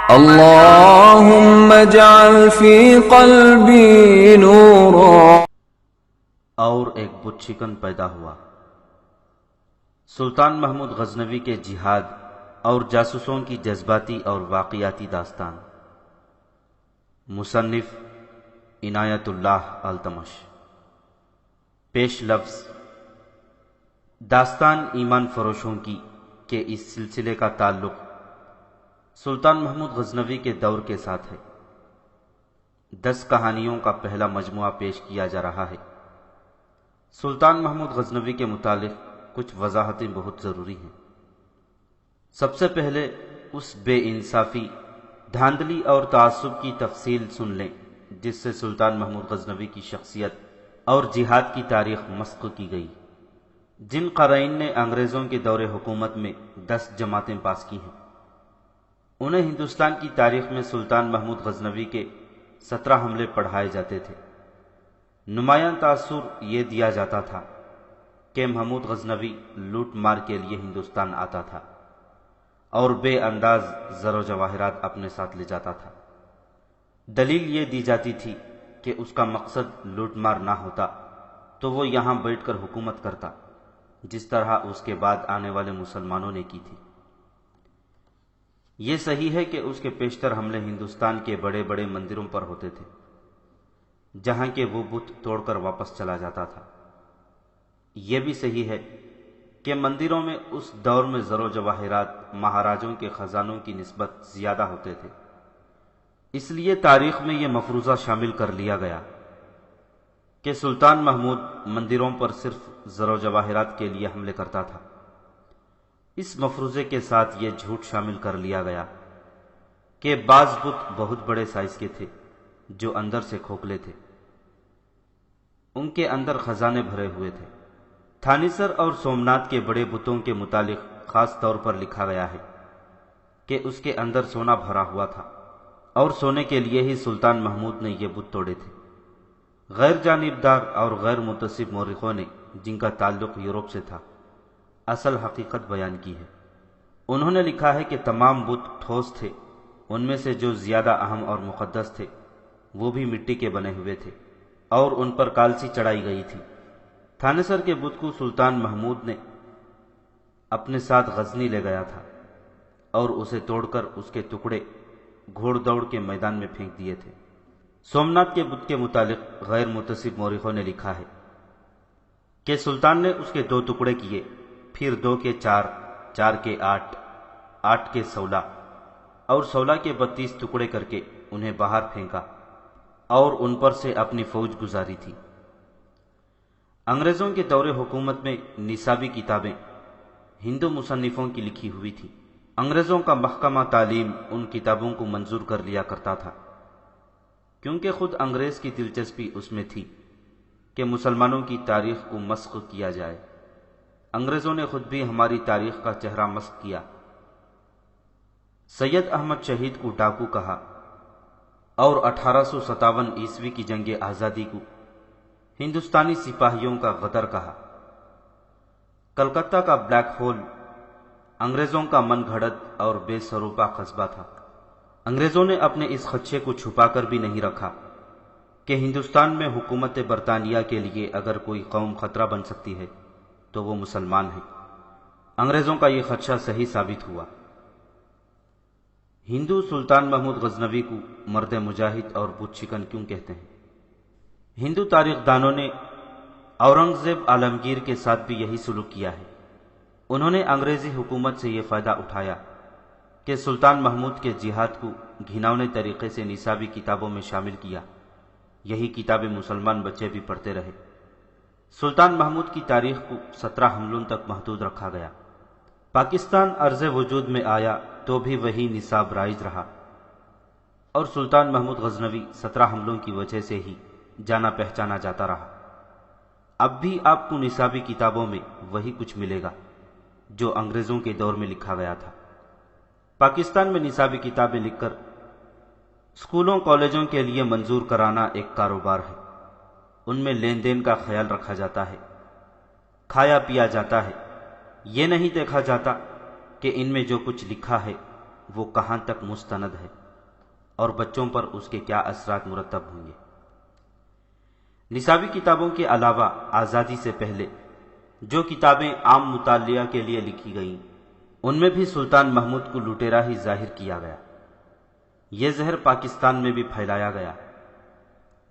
اللهم اجعل في قلبي نورا۔ اور ایک بت شکن پیدا ہوا۔ سلطان محمود غزنوی کے جہاد اور جاسوسوں کی جذباتی اور واقعاتی داستان۔ مصنف عنایت اللہ التمش۔ پیش لفظ۔ داستان ایمان فروشوں کی کہ اس سلسلے کا تعلق سلطان محمود غزنوی کے دور کے ساتھ ہے۔ 10 کہانیوں کا پہلا مجموعہ پیش کیا جا رہا ہے۔ سلطان محمود غزنوی کے متعلق کچھ وضاحتیں بہت ضروری ہیں۔ سب سے پہلے اس بے انصافی، دھاندلی اور تعصب کی تفصیل سن لیں جس سے سلطان محمود غزنوی کی شخصیت اور جہاد کی تاریخ مسخ کی گئی۔ جن قرائن نے انگریزوں کے دور حکومت میں 10 جماعتیں پاس کی ہیں، انہیں ہندوستان کی تاریخ میں سلطان محمود غزنوی کے 17 حملے پڑھائے جاتے تھے۔ نمایاں تاثر یہ دیا جاتا تھا کہ محمود غزنوی لوٹ مار کے لیے ہندوستان آتا تھا اور بے انداز زر و جواہرات اپنے ساتھ لے جاتا تھا۔ دلیل یہ دی جاتی تھی کہ اس کا مقصد لوٹ مار نہ ہوتا تو وہ یہاں بیٹھ کر حکومت کرتا، جس طرح اس کے بعد آنے والے مسلمانوں نے کی تھی۔ یہ صحیح ہے کہ اس کے پیشتر حملے ہندوستان کے بڑے بڑے مندروں پر ہوتے تھے، جہاں کے وہ بت توڑ کر واپس چلا جاتا تھا۔ یہ بھی صحیح ہے کہ مندروں میں اس دور میں زر و جواہرات مہاراجوں کے خزانوں کی نسبت زیادہ ہوتے تھے، اس لیے تاریخ میں یہ مفروضہ شامل کر لیا گیا کہ سلطان محمود مندروں پر صرف زر و جواہرات کے لیے حملے کرتا تھا۔ اس مفروضے کے ساتھ یہ جھوٹ شامل کر لیا گیا کہ بعض بت بہت بڑے سائز کے تھے جو اندر سے کھوکھلے تھے، ان کے اندر خزانے بھرے ہوئے تھے۔ تھانیسر اور سومناتھ کے بڑے بتوں کے متعلق خاص طور پر لکھا گیا ہے کہ اس کے اندر سونا بھرا ہوا تھا اور سونے کے لیے ہی سلطان محمود نے یہ بت توڑے تھے۔ غیر جانبدار اور غیر متصب مورخوں نے، جن کا تعلق یورپ سے تھا، اصل حقیقت بیان کی ہے۔ انہوں نے لکھا ہے کہ تمام بت ٹھوس تھے، ان میں سے جو زیادہ اہم اور مقدس تھے وہ بھی مٹی کے بنے ہوئے تھے اور ان پر کالسی چڑھائی گئی تھی۔ تھانیسر کے بت کو سلطان محمود نے اپنے ساتھ غزنی لے گیا تھا اور اسے توڑ کر اس کے ٹکڑے گھوڑ دوڑ کے میدان میں پھینک دیے تھے۔ سومناتھ کے بت کے متعلق غیر متصب مورخوں نے لکھا ہے کہ سلطان نے اس کے 2 ٹکڑے کیے، پھر 2 کے 4، 4 کے 8، 8 کے 16 اور 16 کے 32 ٹکڑے کر کے انہیں باہر پھینکا اور ان پر سے اپنی فوج گزاری تھی۔ انگریزوں کے دور حکومت میں نصابی کتابیں ہندو مصنفوں کی لکھی ہوئی تھی۔ انگریزوں کا محکمہ تعلیم ان کتابوں کو منظور کر لیا کرتا تھا، کیونکہ خود انگریز کی دلچسپی اس میں تھی کہ مسلمانوں کی تاریخ کو مسخ کیا جائے۔ انگریزوں نے خود بھی ہماری تاریخ کا چہرہ مسخ کیا۔ سید احمد شہید کو ڈاکو کہا اور 1857 عیسوی کی جنگ آزادی کو ہندوستانی سپاہیوں کا غدر کہا۔ کلکتہ کا بلیک ہول انگریزوں کا من گھڑت اور بے سروپا قصبہ تھا۔ انگریزوں نے اپنے اس خدشے کو چھپا کر بھی نہیں رکھا کہ ہندوستان میں حکومت برطانیہ کے لیے اگر کوئی قوم خطرہ بن سکتی ہے تو وہ مسلمان ہیں۔ انگریزوں کا یہ خدشہ صحیح ثابت ہوا۔ ہندو سلطان محمود غزنوی کو مرد مجاہد اور بت شکن کیوں کہتے ہیں؟ ہندو تاریخ دانوں نے اورنگزیب عالمگیر کے ساتھ بھی یہی سلوک کیا ہے۔ انہوں نے انگریزی حکومت سے یہ فائدہ اٹھایا کہ سلطان محمود کے جہاد کو گھناؤنے طریقے سے نصابی کتابوں میں شامل کیا۔ یہی کتابیں مسلمان بچے بھی پڑھتے رہے۔ سلطان محمود کی تاریخ کو 17 حملوں تک محدود رکھا گیا۔ پاکستان عرض وجود میں آیا تو بھی وہی نصاب رائج رہا اور سلطان محمود غزنوی 17 حملوں کی وجہ سے ہی جانا پہچانا جاتا رہا۔ اب بھی آپ کو نصابی کتابوں میں وہی کچھ ملے گا جو انگریزوں کے دور میں لکھا گیا تھا۔ پاکستان میں نصابی کتابیں لکھ کر اسکولوں کالجوں کے لیے منظور کرانا ایک کاروبار ہے۔ ان میں لین دین کا خیال رکھا جاتا ہے، کھایا پیا جاتا ہے۔ یہ نہیں دیکھا جاتا کہ ان میں جو کچھ لکھا ہے وہ کہاں تک مستند ہے اور بچوں پر اس کے کیا اثرات مرتب ہوں گے۔ نصابی کتابوں کے علاوہ آزادی سے پہلے جو کتابیں عام مطالعہ کے لیے لکھی گئیں ان میں بھی سلطان محمود کو لٹیرا ہی ظاہر کیا گیا۔ یہ زہر پاکستان میں بھی پھیلایا گیا۔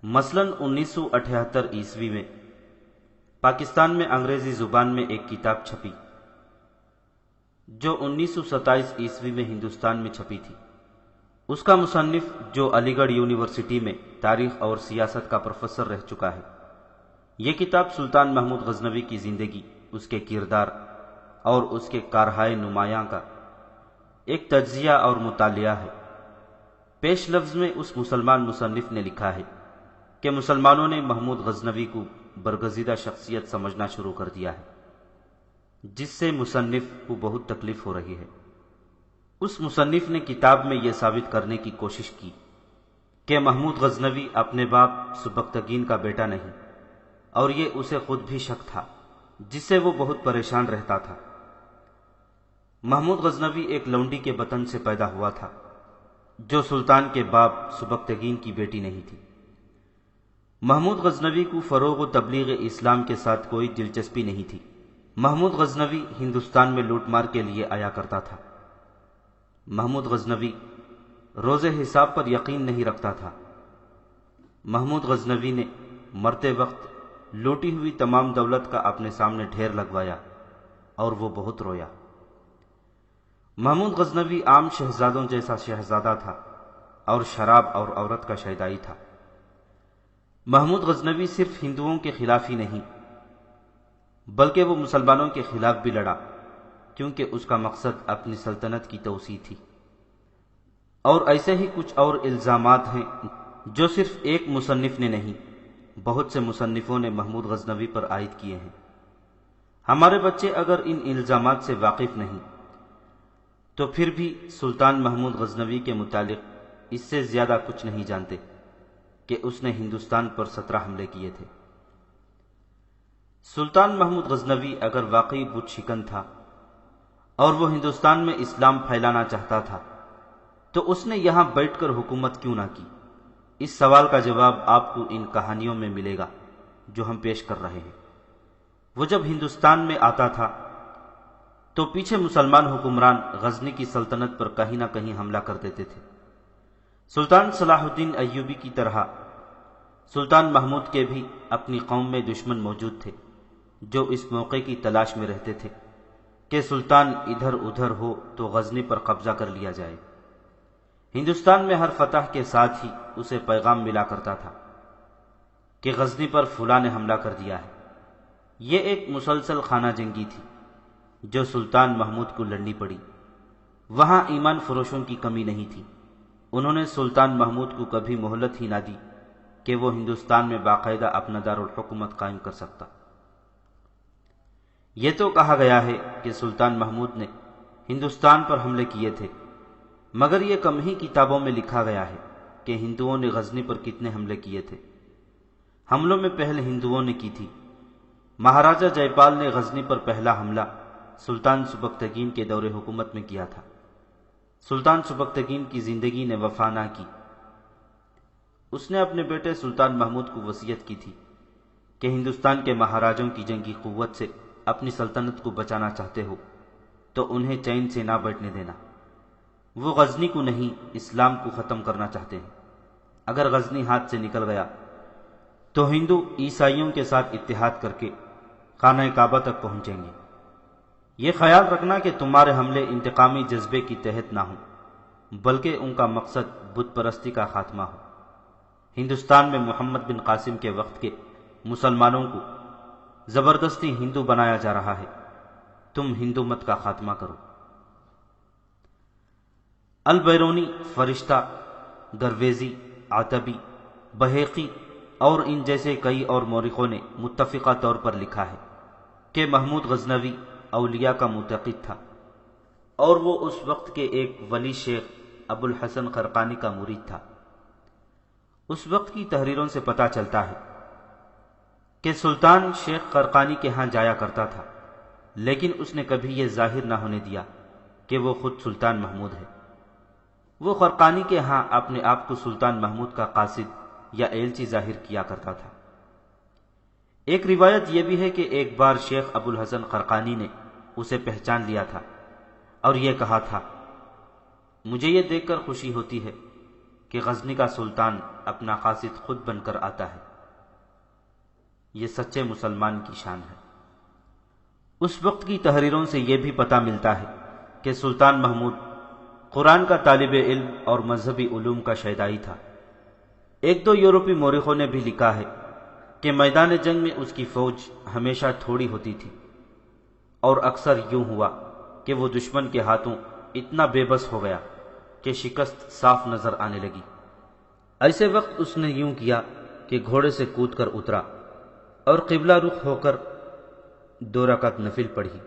مثلاً 1978 عیسوی میں پاکستان میں انگریزی زبان میں ایک کتاب چھپی جو 1927 عیسوی میں ہندوستان میں چھپی تھی۔ اس کا مصنف جو علی گڑھ یونیورسٹی میں تاریخ اور سیاست کا پروفیسر رہ چکا ہے، یہ کتاب سلطان محمود غزنوی کی زندگی، اس کے کردار اور اس کے کارہائے نمایاں کا ایک تجزیہ اور مطالعہ ہے۔ پیش لفظ میں اس مسلمان مصنف نے لکھا ہے کہ مسلمانوں نے محمود غزنوی کو برگزیدہ شخصیت سمجھنا شروع کر دیا ہے، جس سے مصنف کو بہت تکلیف ہو رہی ہے۔ اس مصنف نے کتاب میں یہ ثابت کرنے کی کوشش کی کہ محمود غزنوی اپنے باپ سبکتگین کا بیٹا نہیں، اور یہ اسے خود بھی شک تھا، جس سے وہ بہت پریشان رہتا تھا۔ محمود غزنوی ایک لونڈی کے بطن سے پیدا ہوا تھا جو سلطان کے باپ سبکتگین کی بیٹی نہیں تھی۔ محمود غزنوی کو فروغ و تبلیغ اسلام کے ساتھ کوئی دلچسپی نہیں تھی۔ محمود غزنوی ہندوستان میں لوٹ مار کے لیے آیا کرتا تھا۔ محمود غزنوی روز حساب پر یقین نہیں رکھتا تھا۔ محمود غزنوی نے مرتے وقت لوٹی ہوئی تمام دولت کا اپنے سامنے ڈھیر لگوایا اور وہ بہت رویا۔ محمود غزنوی عام شہزادوں جیسا شہزادہ تھا اور شراب اور عورت کا شیدائی تھا۔ محمود غزنوی صرف ہندوؤں کے خلاف ہی نہیں بلکہ وہ مسلمانوں کے خلاف بھی لڑا، کیونکہ اس کا مقصد اپنی سلطنت کی توسیع تھی۔ اور ایسے ہی کچھ اور الزامات ہیں جو صرف ایک مصنف نے نہیں، بہت سے مصنفوں نے محمود غزنوی پر عائد کیے ہیں۔ ہمارے بچے اگر ان الزامات سے واقف نہیں تو پھر بھی سلطان محمود غزنوی کے متعلق اس سے زیادہ کچھ نہیں جانتے کہ اس نے ہندوستان پر 17 حملے کیے تھے۔ سلطان محمود غزنوی اگر واقعی بت شکن تھا اور وہ ہندوستان میں اسلام پھیلانا چاہتا تھا تو اس نے یہاں بیٹھ کر حکومت کیوں نہ کی؟ اس سوال کا جواب آپ کو ان کہانیوں میں ملے گا جو ہم پیش کر رہے ہیں۔ وہ جب ہندوستان میں آتا تھا تو پیچھے مسلمان حکمران غزنی کی سلطنت پر کہیں نہ کہیں حملہ کر دیتے تھے۔ سلطان صلاح الدین ایوبی کی طرح سلطان محمود کے بھی اپنی قوم میں دشمن موجود تھے جو اس موقع کی تلاش میں رہتے تھے کہ سلطان ادھر ادھر ہو تو غزنی پر قبضہ کر لیا جائے۔ ہندوستان میں ہر فتح کے ساتھ ہی اسے پیغام ملا کرتا تھا کہ غزنی پر فلاں نے حملہ کر دیا ہے۔ یہ ایک مسلسل خانہ جنگی تھی جو سلطان محمود کو لڑنی پڑی۔ وہاں ایمان فروشوں کی کمی نہیں تھی۔ انہوں نے سلطان محمود کو کبھی مہلت ہی نہ دی کہ وہ ہندوستان میں باقاعدہ اپنا دارالحکومت قائم کر سکتا۔ یہ تو کہا گیا ہے کہ سلطان محمود نے ہندوستان پر حملے کیے تھے، مگر یہ کم ہی کتابوں میں لکھا گیا ہے کہ ہندوؤں نے غزنی پر کتنے حملے کیے تھے۔ حملوں میں پہل ہندوؤں نے کی تھی۔ مہاراجہ جے پال نے غزنی پر پہلا حملہ سلطان سبکتگین کے دور حکومت میں کیا تھا۔ سلطان سبکتگین کی زندگی نے وفا نہ کی۔ اس نے اپنے بیٹے سلطان محمود کو وصیت کی تھی کہ ہندوستان کے مہاراجوں کی جنگی قوت سے اپنی سلطنت کو بچانا چاہتے ہو تو انہیں چین سے نہ بیٹھنے دینا۔ وہ غزنی کو نہیں، اسلام کو ختم کرنا چاہتے ہیں۔ اگر غزنی ہاتھ سے نکل گیا تو ہندو عیسائیوں کے ساتھ اتحاد کر کے خانہ کعبہ تک پہنچیں گے۔ یہ خیال رکھنا کہ تمہارے حملے انتقامی جذبے کی تحت نہ ہوں بلکہ ان کا مقصد بت پرستی کا خاتمہ ہو۔ ہندوستان میں محمد بن قاسم کے وقت کے مسلمانوں کو زبردستی ہندو بنایا جا رہا ہے، تم ہندو مت کا خاتمہ کرو۔ البیرونی، فرشتہ، درویزی، عتبی، بہیقی اور ان جیسے کئی اور مورخوں نے متفقہ طور پر لکھا ہے کہ محمود غزنوی اولیاء کا معتقد تھا اور وہ اس وقت کے ایک ولی شیخ ابو الحسن خرقانی کا مرید تھا۔ اس وقت کی تحریروں سے پتہ چلتا ہے کہ سلطان شیخ خرقانی کے ہاں جایا کرتا تھا، لیکن اس نے کبھی یہ ظاہر نہ ہونے دیا کہ وہ خود سلطان محمود ہے۔ وہ خرقانی کے ہاں اپنے آپ کو سلطان محمود کا قاصد یا ایلچی ظاہر کیا کرتا تھا۔ ایک روایت یہ بھی ہے کہ ایک بار شیخ ابو الحسن خرقانی نے اسے پہچان لیا تھا اور یہ کہا تھا، مجھے یہ دیکھ کر خوشی ہوتی ہے کہ غزنی کا سلطان اپنا قاصد خود بن کر آتا ہے، یہ سچے مسلمان کی شان ہے۔ اس وقت کی تحریروں سے یہ بھی پتہ ملتا ہے کہ سلطان محمود قرآن کا طالب علم اور مذہبی علوم کا شیدائی تھا۔ ایک دو یورپی مورخوں نے بھی لکھا ہے کہ میدان جنگ میں اس کی فوج ہمیشہ تھوڑی ہوتی تھی اور اکثر یوں ہوا کہ وہ دشمن کے ہاتھوں اتنا بے بس ہو گیا کہ شکست صاف نظر آنے لگی۔ ایسے وقت اس نے یوں کیا کہ گھوڑے سے کود کر اترا اور قبلہ رخ ہو کر 2 رکعت نفل پڑھی،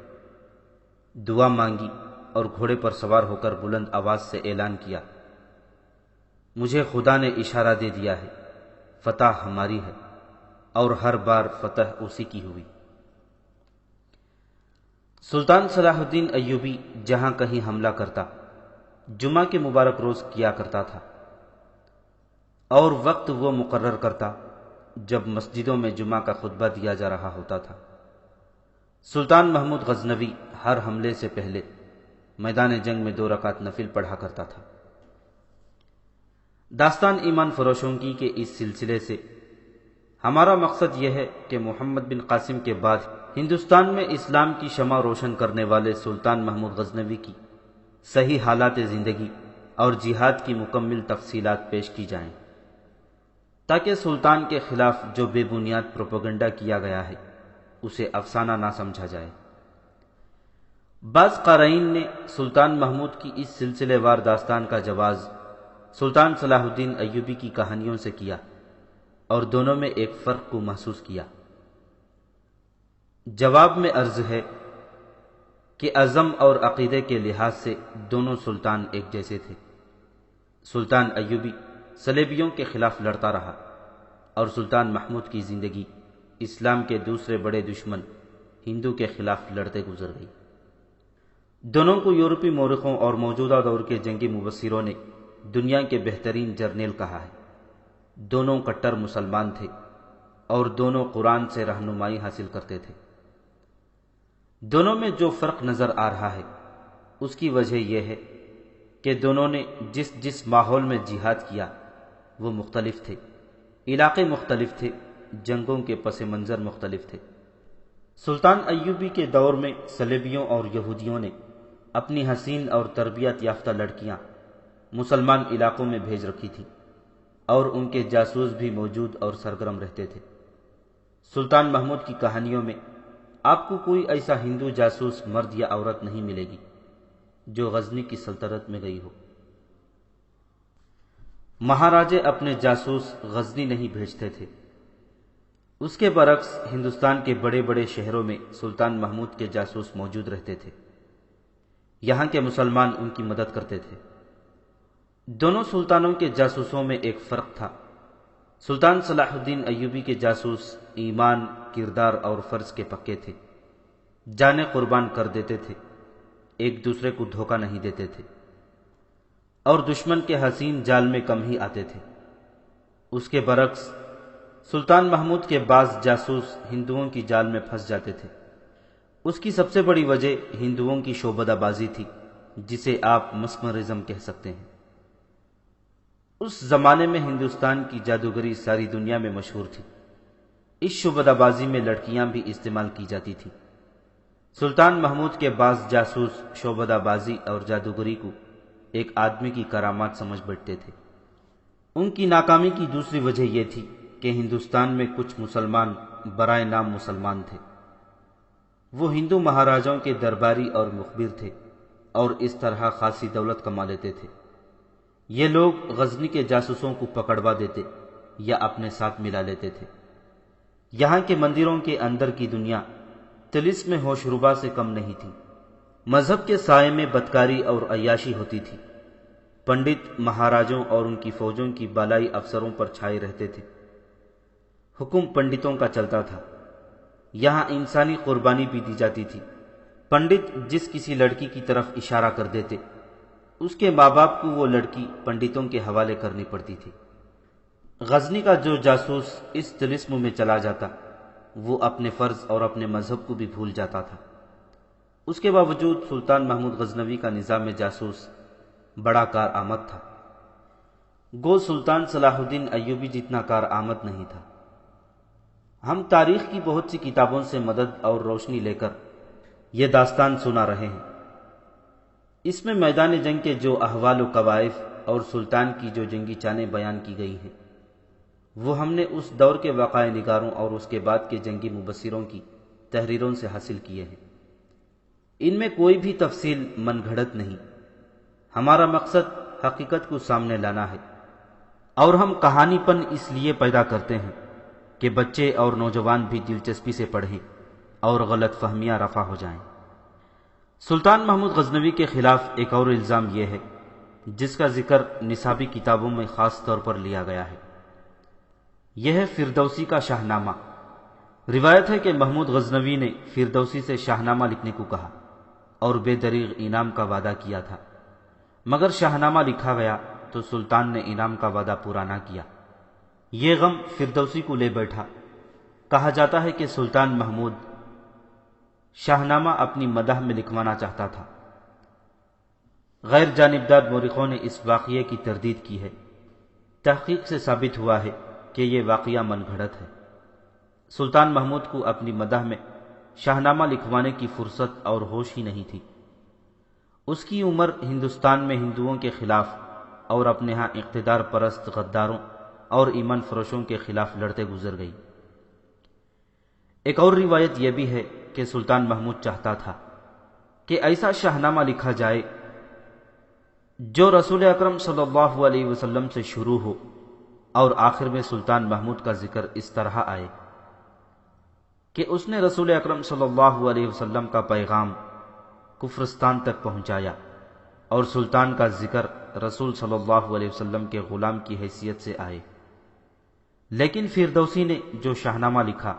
دعا مانگی اور گھوڑے پر سوار ہو کر بلند آواز سے اعلان کیا، مجھے خدا نے اشارہ دے دیا ہے، فتح ہماری ہے اور ہر بار فتح اسی کی ہوئی۔ سلطان صلاح الدین ایوبی جہاں کہیں حملہ کرتا جمعہ کے مبارک روز کیا کرتا تھا اور وقت وہ مقرر کرتا جب مسجدوں میں جمعہ کا خطبہ دیا جا رہا ہوتا تھا۔ سلطان محمود غزنوی ہر حملے سے پہلے میدان جنگ میں 2 رکعت نفل پڑھا کرتا تھا۔ داستان ایمان فروشوں کی کے اس سلسلے سے ہمارا مقصد یہ ہے کہ محمد بن قاسم کے بعد ہندوستان میں اسلام کی شمع روشن کرنے والے سلطان محمود غزنوی کی صحیح حالات زندگی اور جہاد کی مکمل تفصیلات پیش کی جائیں، تاکہ سلطان کے خلاف جو بے بنیاد پروپیگنڈا کیا گیا ہے اسے افسانہ نہ سمجھا جائے۔ بعض قارئین نے سلطان محمود کی اس سلسلے وار داستان کا جواز سلطان صلاح الدین ایوبی کی کہانیوں سے کیا اور دونوں میں ایک فرق کو محسوس کیا۔ جواب میں عرض ہے کہ عزم اور عقیدے کے لحاظ سے دونوں سلطان ایک جیسے تھے۔ سلطان ایوبی صلیبیوں کے خلاف لڑتا رہا اور سلطان محمود کی زندگی اسلام کے دوسرے بڑے دشمن ہندو کے خلاف لڑتے گزر گئی۔ دونوں کو یورپی مورخوں اور موجودہ دور کے جنگی مبصروں نے دنیا کے بہترین جرنیل کہا ہے۔ دونوں کٹر مسلمان تھے اور دونوں قرآن سے رہنمائی حاصل کرتے تھے۔ دونوں میں جو فرق نظر آ رہا ہے اس کی وجہ یہ ہے کہ دونوں نے جس ماحول میں جہاد کیا وہ مختلف تھے، علاقے مختلف تھے، جنگوں کے پس منظر مختلف تھے۔ سلطان ایوبی کے دور میں صلیبیوں اور یہودیوں نے اپنی حسین اور تربیت یافتہ لڑکیاں مسلمان علاقوں میں بھیج رکھی تھیں اور ان کے جاسوس بھی موجود اور سرگرم رہتے تھے۔ سلطان محمود کی کہانیوں میں آپ کو کوئی ایسا ہندو جاسوس مرد یا عورت نہیں ملے گی جو غزنی کی سلطنت میں گئی ہو۔ مہاراجے اپنے جاسوس غزنی نہیں بھیجتے تھے، اس کے برعکس ہندوستان کے بڑے بڑے شہروں میں سلطان محمود کے جاسوس موجود رہتے تھے، یہاں کے مسلمان ان کی مدد کرتے تھے۔ دونوں سلطانوں کے جاسوسوں میں ایک فرق تھا۔ سلطان صلاح الدین ایوبی کے جاسوس ایمان، کردار اور فرض کے پکے تھے، جانیں قربان کر دیتے تھے، ایک دوسرے کو دھوکہ نہیں دیتے تھے اور دشمن کے حسین جال میں کم ہی آتے تھے۔ اس کے برعکس سلطان محمود کے بعض جاسوس ہندوؤں کی جال میں پھنس جاتے تھے۔ اس کی سب سے بڑی وجہ ہندوؤں کی شعبدہ بازی تھی، جسے آپ مسمرزم کہہ سکتے ہیں۔ اس زمانے میں ہندوستان کی جادوگری ساری دنیا میں مشہور تھی۔ اس شعبدہ بازی میں لڑکیاں بھی استعمال کی جاتی تھیں۔ سلطان محمود کے بعض جاسوس شعبدہ بازی اور جادوگری کو ایک آدمی کی کرامات سمجھ بیٹھتے تھے۔ ان کی ناکامی کی دوسری وجہ یہ تھی کہ ہندوستان میں کچھ مسلمان برائے نام مسلمان تھے۔ وہ ہندو مہاراجوں کے درباری اور مخبر تھے اور اس طرح خاصی دولت کما لیتے تھے۔ یہ لوگ غزنی کے جاسوسوں کو پکڑوا دیتے یا اپنے ساتھ ملا لیتے تھے۔ یہاں کے مندروں کے اندر کی دنیا طلسم ہوشربا سے کم نہیں تھی۔ مذہب کے سائے میں بدکاری اور عیاشی ہوتی تھی۔ پنڈت مہاراجوں اور ان کی فوجوں کی بالائی افسروں پر چھائے رہتے تھے۔ حکم پنڈتوں کا چلتا تھا۔ یہاں انسانی قربانی بھی دی جاتی تھی۔ پنڈت جس کسی لڑکی کی طرف اشارہ کر دیتے اس کے ماں باپ کو وہ لڑکی پنڈتوں کے حوالے کرنی پڑتی تھی۔ غزنی کا جو جاسوس اس طلسم میں چلا جاتا وہ اپنے فرض اور اپنے مذہب کو بھی بھول جاتا تھا۔ اس کے باوجود سلطان محمود غزنوی کا نظام جاسوس بڑا کارآمد تھا، گو سلطان صلاح الدین ایوبی جتنا کارآمد نہیں تھا۔ ہم تاریخ کی بہت سی کتابوں سے مدد اور روشنی لے کر یہ داستان سنا رہے ہیں۔ اس میں میدان جنگ کے جو احوال و کوائف اور سلطان کی جو جنگی چالیں بیان کی گئی ہیں وہ ہم نے اس دور کے وقائع نگاروں اور اس کے بعد کے جنگی مبصروں کی تحریروں سے حاصل کیے ہیں۔ ان میں کوئی بھی تفصیل من گھڑت نہیں۔ ہمارا مقصد حقیقت کو سامنے لانا ہے، اور ہم کہانی پن اس لیے پیدا کرتے ہیں کہ بچے اور نوجوان بھی دلچسپی سے پڑھیں اور غلط فہمیاں رفع ہو جائیں۔ سلطان محمود غزنوی کے خلاف ایک اور الزام یہ ہے جس کا ذکر نصابی کتابوں میں خاص طور پر لیا گیا ہے، یہ ہے فردوسی کا شاہنامہ۔ روایت ہے کہ محمود غزنوی نے فردوسی سے شاہنامہ لکھنے کو کہا اور بے دریغ انعام کا وعدہ کیا تھا، مگر شاہنامہ لکھا گیا تو سلطان نے انعام کا وعدہ پورا نہ کیا۔ یہ غم فردوسی کو لے بیٹھا۔ کہا جاتا ہے کہ سلطان محمود شاہنامہ اپنی مدح میں لکھوانا چاہتا تھا۔ غیر جانبدار مورخوں نے اس واقعے کی تردید کی ہے۔ تحقیق سے ثابت ہوا ہے کہ یہ واقعہ من گھڑت ہے۔ سلطان محمود کو اپنی مدح میں شاہنامہ لکھوانے کی فرصت اور ہوش ہی نہیں تھی۔ اس کی عمر ہندوستان میں ہندوؤں کے خلاف اور اپنے ہاں اقتدار پرست غداروں اور ایمان فروشوں کے خلاف لڑتے گزر گئی۔ ایک اور روایت یہ بھی ہے کہ سلطان محمود چاہتا تھا کہ ایسا شاہنامہ لکھا جائے جو رسول اکرم صلی اللہ علیہ وسلم سے شروع ہو اور آخر میں سلطان محمود کا ذکر اس طرح آئے کہ اس نے رسول اکرم صلی اللہ علیہ وسلم کا پیغام کفرستان تک پہنچایا، اور سلطان کا ذکر رسول صلی اللہ علیہ وسلم کے غلام کی حیثیت سے آئے۔ لیکن فردوسی نے جو شاہنامہ لکھا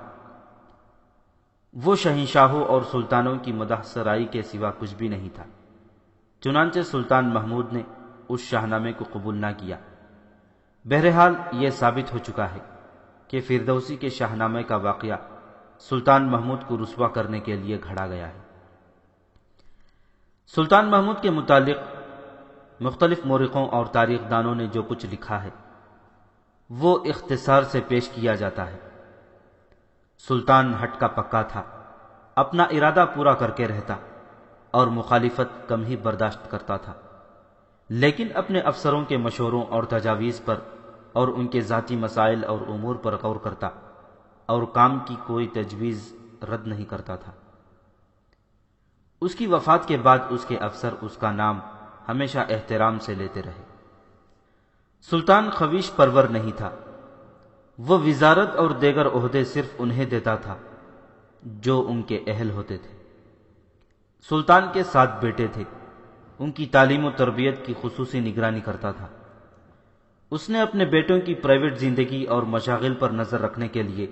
وہ شہنشاہوں اور سلطانوں کی مدح سرائی کے سوا کچھ بھی نہیں تھا۔ چنانچہ سلطان محمود نے اس شاہنامے کو قبول نہ کیا۔ بہرحال یہ ثابت ہو چکا ہے کہ فردوسی کے شاہنامے کا واقعہ سلطان محمود کو رسوا کرنے کے لیے گھڑا گیا ہے۔ سلطان محمود کے متعلق مختلف مورخوں اور تاریخ دانوں نے جو کچھ لکھا ہے وہ اختصار سے پیش کیا جاتا ہے۔ سلطان ہٹ کا پکا تھا، اپنا ارادہ پورا کر کے رہتا اور مخالفت کم ہی برداشت کرتا تھا، لیکن اپنے افسروں کے مشوروں اور تجاویز پر اور ان کے ذاتی مسائل اور امور پر غور کرتا اور کام کی کوئی تجویز رد نہیں کرتا تھا۔ اس کی وفات کے بعد اس کے افسر اس کا نام ہمیشہ احترام سے لیتے رہے۔ سلطان خویش پرور نہیں تھا، وہ وزارت اور دیگر عہدے صرف انہیں دیتا تھا جو ان کے اہل ہوتے تھے۔ سلطان کے 7 بیٹے تھے، ان کی تعلیم و تربیت کی خصوصی نگرانی کرتا تھا۔ اس نے اپنے بیٹوں کی پرائیویٹ زندگی اور مشاغل پر نظر رکھنے کے لیے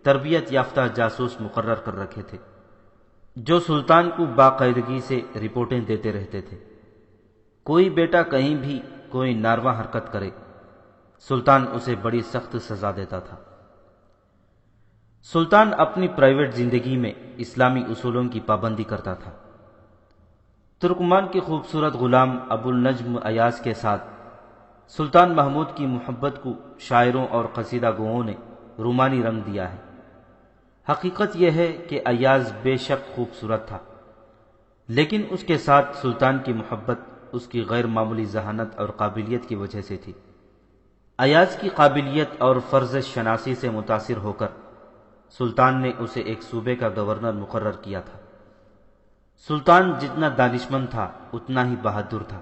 تربیت یافتہ جاسوس مقرر کر رکھے تھے جو سلطان کو باقاعدگی سے رپورٹیں دیتے رہتے تھے۔ کوئی بیٹا کہیں بھی کوئی ناروا حرکت کرے سلطان اسے بڑی سخت سزا دیتا تھا۔ سلطان اپنی پرائیویٹ زندگی میں اسلامی اصولوں کی پابندی کرتا تھا۔ ترکمان کے خوبصورت غلام ابو النجم ایاز کے ساتھ سلطان محمود کی محبت کو شاعروں اور قصیدہ گوؤں نے رومانی رنگ دیا ہے۔ حقیقت یہ ہے کہ ایاز بے شک خوبصورت تھا، لیکن اس کے ساتھ سلطان کی محبت اس کی غیر معمولی ذہانت اور قابلیت کی وجہ سے تھی۔ ایاز کی قابلیت اور فرض شناسی سے متاثر ہو کر سلطان نے اسے ایک صوبے کا گورنر مقرر کیا تھا۔ سلطان جتنا دانشمند تھا اتنا ہی بہادر تھا۔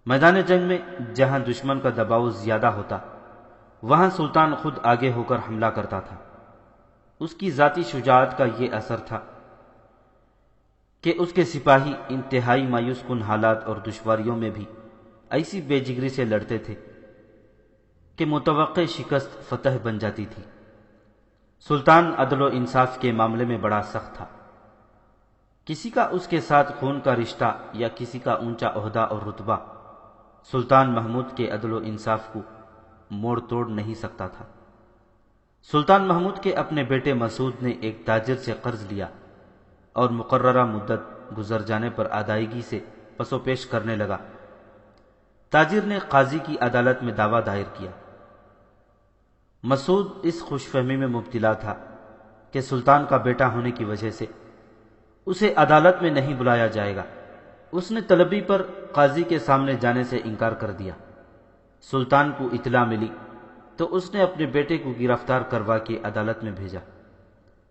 میدان جنگ میں جہاں دشمن کا دباؤ زیادہ ہوتا وہاں سلطان خود آگے ہو کر حملہ کرتا تھا۔ اس کی ذاتی شجاعت کا یہ اثر تھا کہ اس کے سپاہی انتہائی مایوس کن حالات اور دشواریوں میں بھی ایسی بے جگری سے لڑتے تھے کہ متوقع شکست فتح بن جاتی تھی۔ سلطان عدل و انصاف کے معاملے میں بڑا سخت تھا۔ کسی کا اس کے ساتھ خون کا رشتہ یا کسی کا اونچا عہدہ اور رتبہ سلطان محمود کے عدل و انصاف کو موڑ توڑ نہیں سکتا تھا۔ سلطان محمود کے اپنے بیٹے مسعود نے ایک تاجر سے قرض لیا اور مقررہ مدت گزر جانے پر ادائیگی سے پس و پیش کرنے لگا۔ تاجر نے قاضی کی عدالت میں دعویٰ دائر کیا۔ مسعود اس خوش فہمی میں مبتلا تھا کہ سلطان کا بیٹا ہونے کی وجہ سے اسے عدالت میں نہیں بلایا جائے گا۔ اس نے طلبی پر قاضی کے سامنے جانے سے انکار کر دیا۔ سلطان کو اطلاع ملی تو اس نے اپنے بیٹے کو گرفتار کروا کے عدالت میں بھیجا۔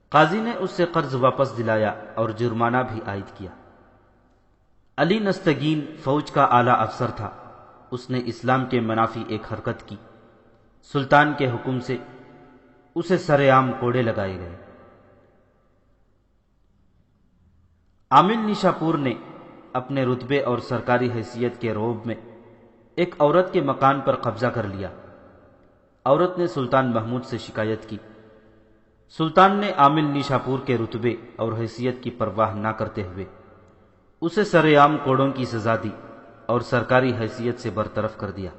قاضی نے اس سے قرض واپس دلایا اور جرمانہ بھی عائد کیا۔ علی نستگین فوج کا اعلیٰ افسر تھا۔ اس نے اسلام کے منافی ایک حرکت کی۔ سلطان کے حکم سے اسے سر عام کوڑے لگائے گئے۔ عامل نیشاپور نے اپنے رتبے اور سرکاری حیثیت کے رعب میں ایک عورت کے مکان پر قبضہ کر لیا۔ عورت نے سلطان محمود سے شکایت کی۔ سلطان نے عامل نیشاپور کے رتبے اور حیثیت کی پرواہ نہ کرتے ہوئے اسے سر عام کوڑوں کی سزا دی اور سرکاری حیثیت سے برطرف کر دیا۔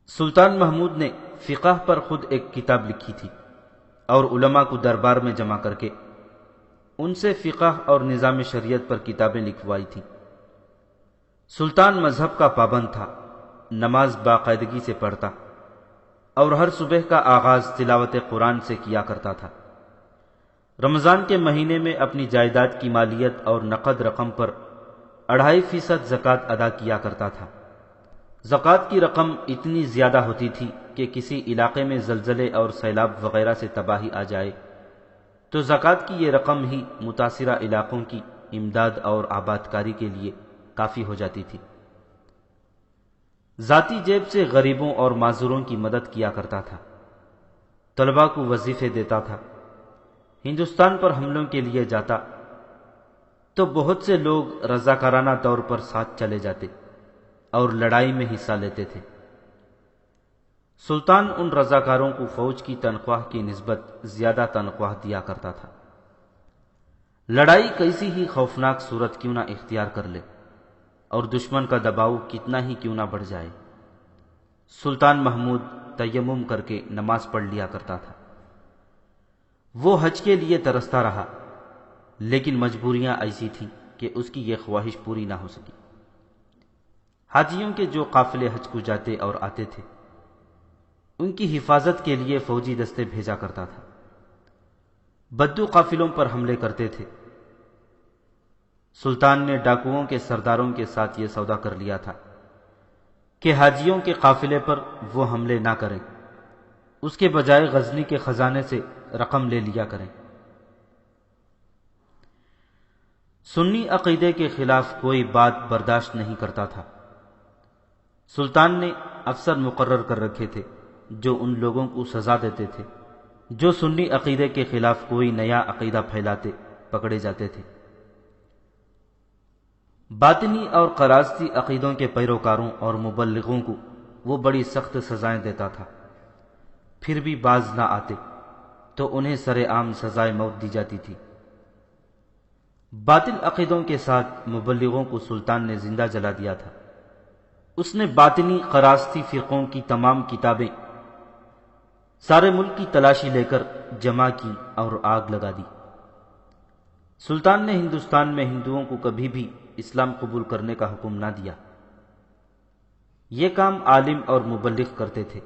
سلطان محمود نے فقہ پر خود ایک کتاب لکھی تھی اور علماء کو دربار میں جمع کر کے ان سے فقہ اور نظام شریعت پر کتابیں لکھوائی تھیں۔ سلطان مذہب کا پابند تھا، نماز باقاعدگی سے پڑھتا اور ہر صبح کا آغاز تلاوت قرآن سے کیا کرتا تھا۔ رمضان کے مہینے میں اپنی جائیداد کی مالیت اور نقد رقم پر 2.5% زکوٰۃ ادا کیا کرتا تھا۔ زکوٰۃ کی رقم اتنی زیادہ ہوتی تھی کہ کسی علاقے میں زلزلے اور سیلاب وغیرہ سے تباہی آ جائے تو زکوٰۃ کی یہ رقم ہی متاثرہ علاقوں کی امداد اور آبادکاری کے لیے کافی ہو جاتی تھی۔ ذاتی جیب سے غریبوں اور معذوروں کی مدد کیا کرتا تھا، طلباء کو وظیفے دیتا تھا۔ ہندوستان پر حملوں کے لیے جاتا تو بہت سے لوگ رضاکارانہ طور پر ساتھ چلے جاتے اور لڑائی میں حصہ لیتے تھے۔ سلطان ان رضاکاروں کو فوج کی تنخواہ کی نسبت زیادہ تنخواہ دیا کرتا تھا۔ لڑائی کیسی ہی خوفناک صورت کیوں نہ اختیار کر لے اور دشمن کا دباؤ کتنا ہی کیوں نہ بڑھ جائے، سلطان محمود تیمم کر کے نماز پڑھ لیا کرتا تھا۔ وہ حج کے لیے ترستا رہا، لیکن مجبوریاں ایسی تھیں کہ اس کی یہ خواہش پوری نہ ہو سکی۔ حاجیوں کے جو قافلے حج کو جاتے اور آتے تھے ان کی حفاظت کے لیے فوجی دستے بھیجا کرتا تھا۔ بدو قافلوں پر حملے کرتے تھے۔ سلطان نے ڈاکوؤں کے سرداروں کے ساتھ یہ سودا کر لیا تھا کہ حاجیوں کے قافلے پر وہ حملے نہ کریں، اس کے بجائے غزنی کے خزانے سے رقم لے لیا کریں۔ سنی عقیدے کے خلاف کوئی بات برداشت نہیں کرتا تھا۔ سلطان نے افسر مقرر کر رکھے تھے جو ان لوگوں کو سزا دیتے تھے جو سنی عقیدے کے خلاف کوئی نیا عقیدہ پھیلاتے پکڑے جاتے تھے۔ باطنی اور قراستی عقیدوں کے پیروکاروں اور مبلغوں کو وہ بڑی سخت سزائیں دیتا تھا، پھر بھی باز نہ آتے تو انہیں سر عام سزائے موت دی جاتی تھی۔ باطل عقیدوں کے ساتھ مبلغوں کو سلطان نے زندہ جلا دیا تھا۔ اس نے باطنی قراستی فرقوں کی تمام کتابیں سارے ملک کی تلاشی لے کر جمع کی اور آگ لگا دی۔ سلطان نے ہندوستان میں ہندوؤں کو کبھی بھی اسلام قبول کرنے کا حکم نہ دیا۔ یہ کام عالم اور مبلغ کرتے تھے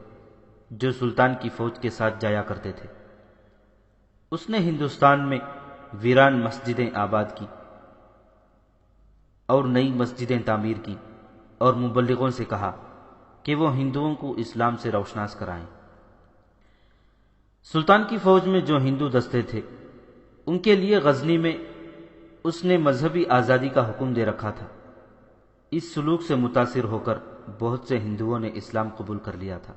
جو سلطان کی فوج کے ساتھ جایا کرتے تھے۔ اس نے ہندوستان میں ویران مسجدیں آباد کی اور نئی مسجدیں تعمیر کی اور مبلغوں سے کہا کہ وہ ہندوؤں کو اسلام سے روشناس کرائیں۔ سلطان کی فوج میں جو ہندو دستے تھے ان کے لیے غزنی میں اس نے مذہبی آزادی کا حکم دے رکھا تھا۔ اس سلوک سے متاثر ہو کر بہت سے ہندوؤں نے اسلام قبول کر لیا تھا۔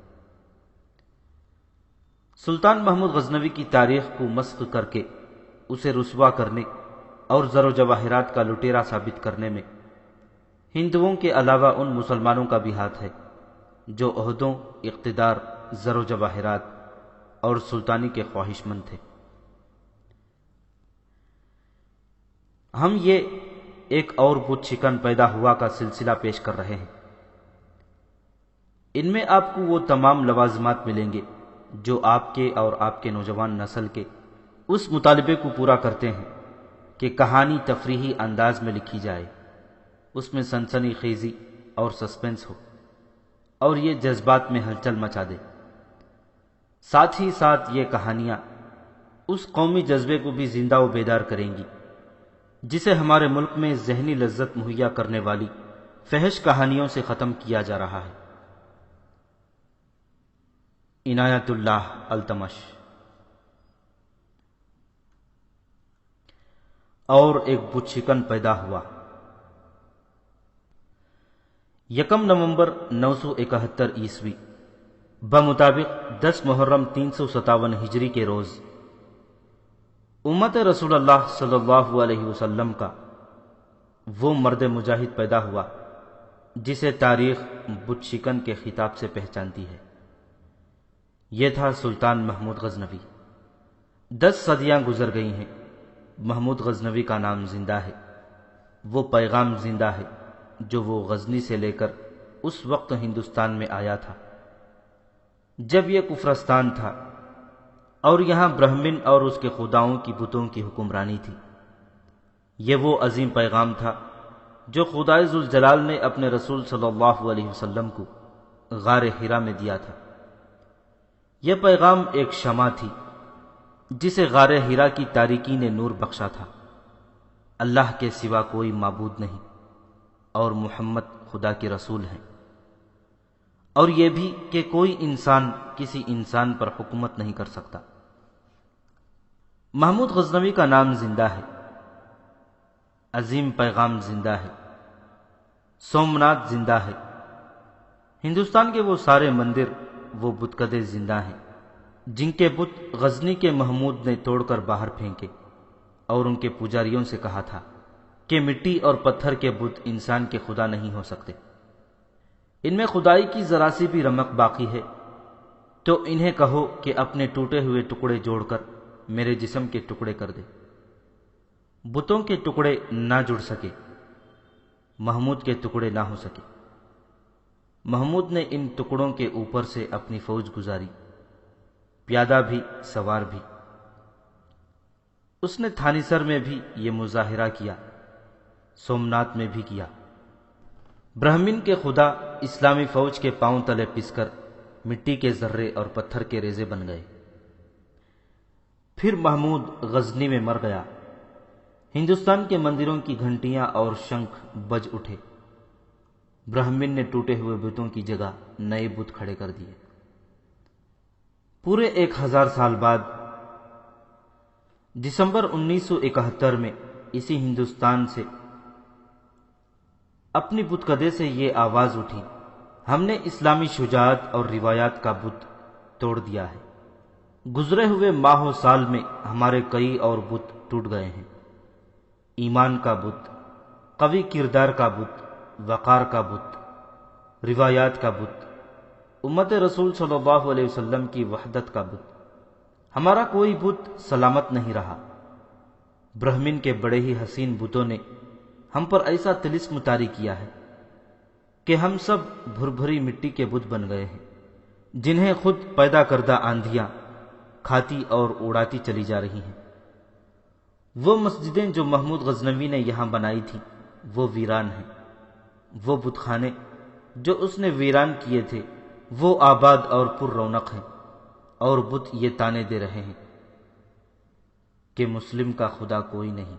سلطان محمود غزنوی کی تاریخ کو مسخ کر کے اسے رسوا کرنے اور زر و جواہرات کا لٹیرا ثابت کرنے میں ہندوؤں کے علاوہ ان مسلمانوں کا بھی ہاتھ ہے جو عہدوں، اقتدار، زر و جواہرات اور سلطانی کے خواہش مند تھے۔ ہم یہ ایک اور بت شکن پیدا ہوا کا سلسلہ پیش کر رہے ہیں۔ ان میں آپ کو وہ تمام لوازمات ملیں گے جو آپ کے اور آپ کے نوجوان نسل کے اس مطالبے کو پورا کرتے ہیں کہ کہانی تفریحی انداز میں لکھی جائے، اس میں سنسنی خیزی اور سسپنس ہو اور یہ جذبات میں ہلچل مچا دے۔ ساتھ ہی ساتھ یہ کہانیاں اس قومی جذبے کو بھی زندہ و بیدار کریں گی جسے ہمارے ملک میں ذہنی لذت مہیا کرنے والی فحش کہانیوں سے ختم کیا جا رہا ہے۔ عنایت اللہ التمش۔ اور ایک بت شکن پیدا ہوا۔ 1 نومبر 971 عیسوی بمطابق 10 محرم 357 ہجری کے روز امت رسول اللہ صلی اللہ علیہ وسلم کا وہ مرد مجاہد پیدا ہوا جسے تاریخ بت شکن کے خطاب سے پہچانتی ہے۔ یہ تھا سلطان محمود غزنوی۔ 10 صدیاں گزر گئی ہیں، محمود غزنوی کا نام زندہ ہے، وہ پیغام زندہ ہے جو وہ غزنی سے لے کر اس وقت ہندوستان میں آیا تھا جب یہ کفرستان تھا اور یہاں برہمن اور اس کے خداؤں کی بتوں کی حکمرانی تھی۔ یہ وہ عظیم پیغام تھا جو خدائے ذوالجلال نے اپنے رسول صلی اللہ علیہ وسلم کو غار حرا میں دیا تھا۔ یہ پیغام ایک شمع تھی جسے غار حرا کی تاریکی نے نور بخشا تھا۔ اللہ کے سوا کوئی معبود نہیں اور محمد خدا کے رسول ہیں، اور یہ بھی کہ کوئی انسان کسی انسان پر حکومت نہیں کر سکتا۔ محمود غزنوی کا نام زندہ ہے، عظیم پیغام زندہ ہے، سومناتھ زندہ ہے، ہندوستان کے وہ سارے مندر، وہ بت کدے زندہ ہیں جن کے بت غزنی کے محمود نے توڑ کر باہر پھینکے اور ان کے پجاریوں سے کہا تھا کہ مٹی اور پتھر کے بت انسان کے خدا نہیں ہو سکتے، ان میں خدائی کی ذرا سی بھی رمق باقی ہے تو انہیں کہو کہ اپنے ٹوٹے ہوئے ٹکڑے جوڑ کر میرے جسم کے ٹکڑے کر دے۔ بتوں کے ٹکڑے نہ جڑ سکے، محمود کے ٹکڑے نہ ہو سکے۔ محمود نے ان ٹکڑوں کے اوپر سے اپنی فوج گزاری، پیادہ بھی سوار بھی۔ اس نے تھانیسر میں بھی یہ مظاہرہ کیا، سومناتھ میں بھی کیا۔ برہمن کے خدا اسلامی فوج کے پاؤں تلے پس کر مٹی کے ذرے اور پتھر کے ریزے بن گئے۔ پھر محمود غزنی میں مر گیا۔ ہندوستان کے مندروں کی گھنٹیاں اور شنکھ بج اٹھے۔ برہمن نے ٹوٹے ہوئے بتوں کی جگہ نئے بت کھڑے کر دیے۔ پورے 1000 سال بعد دسمبر 1971 میں اسی ہندوستان سے اپنی بت کدے سے یہ آواز اٹھی، ہم نے اسلامی شجاعت اور روایات کا بت توڑ دیا ہے۔ گزرے ہوئے ماہ و سال میں ہمارے کئی اور بت ٹوٹ گئے ہیں، ایمان کا بت، قوی کردار کا بت، وقار کا بت، روایات کا بت، امت رسول صلی اللہ علیہ وسلم کی وحدت کا بت۔ ہمارا کوئی بت سلامت نہیں رہا۔ برہمن کے بڑے ہی حسین بتوں نے ہم پر ایسا طلسم طاری کیا ہے کہ ہم سب بھری مٹی کے بت بن گئے ہیں جنہیں خود پیدا کردہ آندھیاں کھاتی اور اڑاتی چلی جا رہی ہیں۔ وہ مسجدیں جو محمود غزنوی نے یہاں بنائی تھیں وہ ویران ہیں، وہ بت خانے جو اس نے ویران کیے تھے وہ آباد اور پر رونق ہیں، اور بت یہ تانے دے رہے ہیں کہ مسلم کا خدا کوئی نہیں۔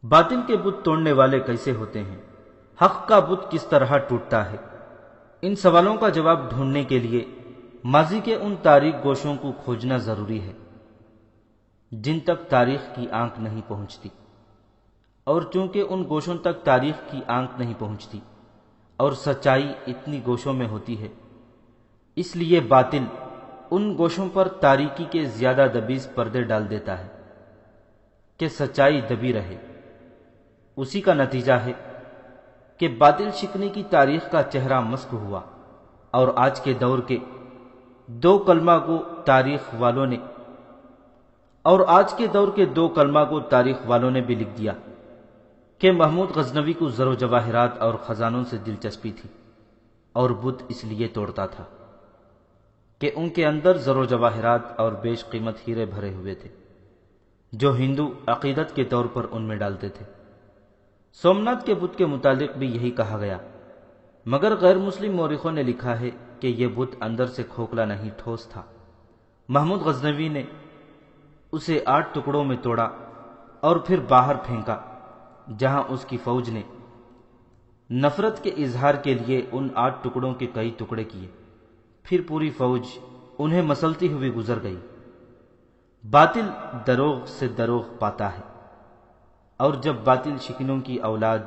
باطل کے بت توڑنے والے کیسے ہوتے ہیں؟ حق کا بت کس طرح ٹوٹتا ہے؟ ان سوالوں کا جواب ڈھونڈنے کے لیے ماضی کے ان تاریک گوشوں کو کھوجنا ضروری ہے جن تک تاریخ کی آنکھ نہیں پہنچتی، اور چونکہ ان گوشوں تک تاریخ کی آنکھ نہیں پہنچتی اور سچائی اتنی گوشوں میں ہوتی ہے، اس لیے باطل ان گوشوں پر تاریکی کے زیادہ دبیز پردے ڈال دیتا ہے کہ سچائی دبی رہے۔ اسی کا نتیجہ ہے کہ باطل شکنی کی تاریخ کا چہرہ مسخ ہوا، اور آج کے دور کے 2 کلمہ گو تاریخ والوں نے اور آج کے دور کے دو کلمہ کو تاریخ والوں نے بھی لکھ دیا کہ محمود غزنوی کو زر و جواہرات اور خزانوں سے دلچسپی تھی، اور بت اس لیے توڑتا تھا کہ ان کے اندر زر و جواہرات اور بیش قیمت ہیرے بھرے ہوئے تھے جو ہندو عقیدت کے طور پر ان میں ڈالتے تھے۔ سومناتھ کے بت کے متعلق بھی یہی کہا گیا، مگر غیر مسلم مورخوں نے لکھا ہے کہ یہ بت اندر سے کھوکھلا نہیں ٹھوس تھا۔ محمود غزنوی نے اسے 8 ٹکڑوں میں توڑا اور پھر باہر پھینکا، جہاں اس کی فوج نے نفرت کے اظہار کے لیے ان 8 ٹکڑوں کے کئی ٹکڑے کیے، پھر پوری فوج انہیں مسلتی ہوئی گزر گئی۔ باطل دروغ سے دروغ پاتا ہے، اور جب باطل شکنوں کی اولاد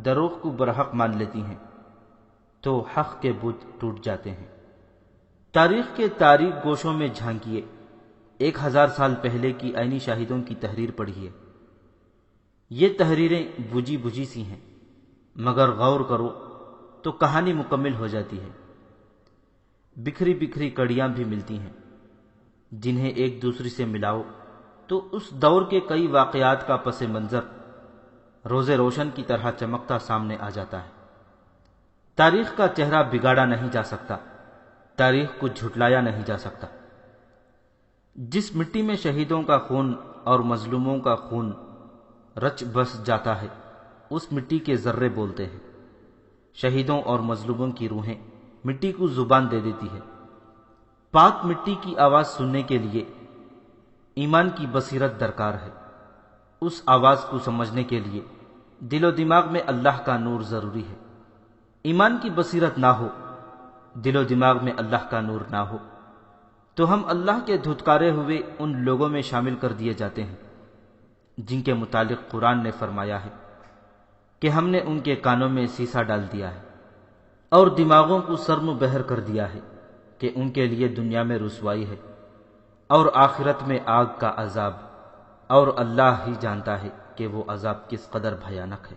دروغ کو برحق مان لیتی ہیں تو حق کے بت ٹوٹ جاتے ہیں۔ تاریخ کے تاریک گوشوں میں جھانکیے، 1000 سال پہلے کی عینی شاہدوں کی تحریر پڑھیے۔ یہ تحریریں بجھی بجھی سی ہیں، مگر غور کرو تو کہانی مکمل ہو جاتی ہے۔ بکھری بکھری کڑیاں بھی ملتی ہیں، جنہیں ایک دوسری سے ملاؤ تو اس دور کے کئی واقعات کا پس منظر روز روشن کی طرح چمکتا سامنے آ جاتا ہے۔ تاریخ کا چہرہ بگاڑا نہیں جا سکتا، تاریخ کو جھٹلایا نہیں جا سکتا۔ جس مٹی میں شہیدوں کا خون اور مظلوموں کا خون رچ بس جاتا ہے، اس مٹی کے ذرے بولتے ہیں۔ شہیدوں اور مظلوموں کی روحیں مٹی کو زبان دے دیتی ہے۔ پاک مٹی کی آواز سننے کے لیے ایمان کی بصیرت درکار ہے۔ اس آواز کو سمجھنے کے لیے دل و دماغ میں اللہ کا نور ضروری ہے۔ ایمان کی بصیرت نہ ہو، دل و دماغ میں اللہ کا نور نہ ہو، تو ہم اللہ کے دھتکارے ہوئے ان لوگوں میں شامل کر دیے جاتے ہیں جن کے متعلق قرآن نے فرمایا ہے کہ ہم نے ان کے کانوں میں سیسا ڈال دیا ہے اور دماغوں کو سرم بہر کر دیا ہے کہ ان کے لیے دنیا میں رسوائی ہے اور آخرت میں آگ کا عذاب، اور اللہ ہی جانتا ہے کہ وہ عذاب کس قدر بھیانک ہے۔